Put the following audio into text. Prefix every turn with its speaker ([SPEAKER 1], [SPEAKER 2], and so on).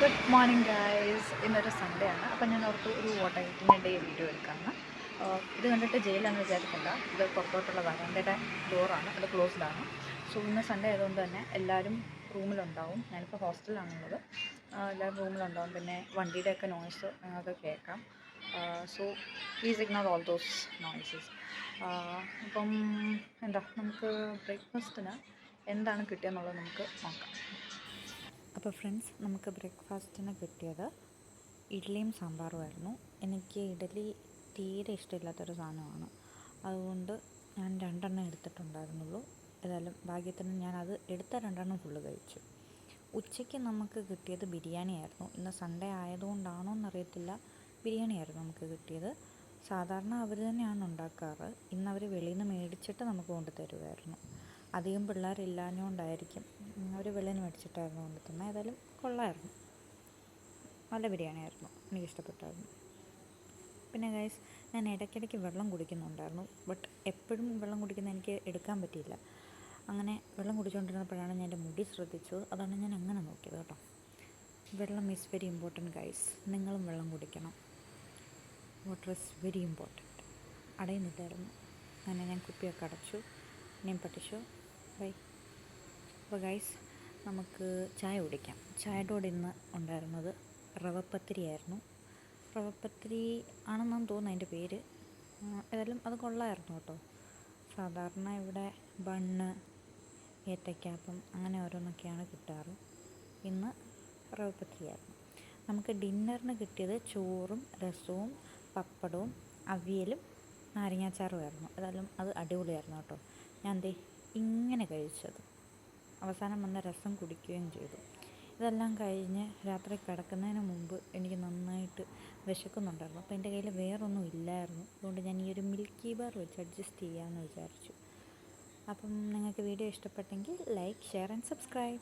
[SPEAKER 1] Good morning guys. ഇന്നൊരു Sunday ആണ്. അപ്പം ഞാൻ ഓർത്തു ഒരു വാട്ടർ ഹീറ്റിൻ്റെ വീഡിയോ എടുക്കാമെന്ന്. ഇത് കണ്ടിട്ട് ജയിലാണെന്ന് വിചാരിക്കണ്ട. ഇത് പുറത്തോട്ടുള്ള വരാന്തയുടെ ഡോറാണ്, അത് ക്ലോസ്ഡാണ്. സോ ഇന്ന് സൺഡേ ആയതുകൊണ്ട് തന്നെ എല്ലാവരും റൂമിലുണ്ടാവും. ഞാനിപ്പോൾ ഹോസ്റ്റലിലാണുള്ളത്. എല്ലാവരും റൂമിലുണ്ടാവും. പിന്നെ വണ്ടിയുടെയൊക്കെ നോയ്സ് നിങ്ങൾക്ക് കേൾക്കാം. So please ignore all those noises. അപ്പം എന്താ, നമുക്ക് ബ്രേക്ക്ഫാസ്റ്റിന് എന്താണ് കിട്ടിയെന്നുള്ളത് നമുക്ക് നോക്കാം. അപ്പോൾ ഫ്രണ്ട്സ്, നമുക്ക് ബ്രേക്ക്ഫാസ്റ്റിന് കിട്ടിയത് ഇഡ്ഡലിയും സാമ്പാറുമായിരുന്നു. എനിക്ക് ഇഡ്ഡലി തീരെ ഇഷ്ടമില്ലാത്തൊരു സാധനമാണ്. അതുകൊണ്ട് ഞാൻ 2 എടുത്തിട്ടുണ്ടായിരുന്നുള്ളൂ. ഏതായാലും ഭാഗ്യത്തിന് ഞാനത് എടുത്ത 2 ഫുള്ള് കഴിച്ചു. ഉച്ചയ്ക്ക് നമുക്ക് കിട്ടിയത് ബിരിയാണി ആയിരുന്നു. ഇന്ന് സൺഡേ ആയതുകൊണ്ടാണോ എന്നറിയത്തില്ല, ബിരിയാണി ആയിരുന്നു നമുക്ക് കിട്ടിയത്. സാധാരണ അവർ തന്നെയാണ് ഉണ്ടാക്കാറ്. ഇന്നവർ വെളിയിൽ നിന്ന് മേടിച്ചിട്ട് നമുക്ക് കൊണ്ട് തരുമായിരുന്നു. അധികം പിള്ളേരില്ലാഞ്ഞുകൊണ്ടായിരിക്കും അവർ വെളിയിൽ നിന്ന് മേടിച്ചിട്ടായിരുന്നു കൊണ്ട് തന്നെ. ഏതായാലും കൊള്ളായിരുന്നു, നല്ല ബിരിയാണി ആയിരുന്നു, എനിക്കിഷ്ടപ്പെട്ടായിരുന്നു. പിന്നെ ഗൈസ്, ഞാൻ ഇടയ്ക്കിടയ്ക്ക് വെള്ളം കുടിക്കുന്നുണ്ടായിരുന്നു. ബട്ട് എപ്പോഴും വെള്ളം കുടിക്കുന്ന എനിക്ക് എടുക്കാൻ പറ്റിയില്ല. അങ്ങനെ വെള്ളം കുടിച്ചുകൊണ്ടിരുന്നപ്പോഴാണ് ഞാൻ എൻ്റെ മുടി ശ്രദ്ധിച്ചത്. അതാണ് ഞാൻ അങ്ങനെ നോക്കിയത് കേട്ടോ. വെള്ളം ഈസ് വെരി ഇമ്പോർട്ടൻറ്റ് ഗൈസ്. നിങ്ങളും വെള്ളം കുടിക്കണം. Water is very important. അടയുന്നില്ലായിരുന്നു. അങ്ങനെ ഞാൻ കുപ്പിയൊക്കെ അടച്ചു. ഇനിയും പറ്റിച്ചു. ബൈ. അപ്പോൾ ഗൈസ്, നമുക്ക് ചായ കുടിക്കാം. ചായയുടെ കൂടെ ഇന്ന് ഉണ്ടായിരുന്നത് റവപ്പത്തിരി ആയിരുന്നു. റവപ്പത്തിരി ആണെന്നാണ് തോന്നുന്നത് അതിൻ്റെ പേര്. ഏതായാലും അത് കൊള്ളായിരുന്നു കേട്ടോ. സാധാരണ ഇവിടെ ബണ്ണ്, ഏത്തയ്ക്കാപ്പം അങ്ങനെ ഓരോന്നൊക്കെയാണ് കിട്ടാറ്. ഇന്ന് റവപ്പത്തിരിയായിരുന്നു. നമുക്ക് ഡിന്നറിന് കിട്ടിയത് ചോറും രസവും പപ്പടവും അവിയലും നാരങ്ങാച്ചാറുമായിരുന്നു. ഏതായാലും അത് അടിപൊളിയായിരുന്നു കേട്ടോ. ഞാൻ ഇങ്ങനെ കഴിച്ചത്. അവസാനം വന്ന രസം കുടിക്കുകയും ചെയ്തു. ഇതെല്ലാം കഴിഞ്ഞ് രാത്രി കിടക്കുന്നതിന് മുമ്പ് എനിക്ക് നന്നായിട്ട് വിശക്കുന്നുണ്ടായിരുന്നു. അപ്പോൾ എൻ്റെ കയ്യിൽ വേറൊന്നും ഇല്ലായിരുന്നു. അതുകൊണ്ട് ഞാൻ ഈ ഒരു മിൽക്കി ബാർ വെച്ച് അഡ്ജസ്റ്റ് ചെയ്യാമെന്ന് വിചാരിച്ചു. അപ്പം നിങ്ങൾക്ക് വീഡിയോ ഇഷ്ടപ്പെട്ടെങ്കിൽ ലൈക്ക്, ഷെയർ ആൻഡ് സബ്സ്ക്രൈബ്.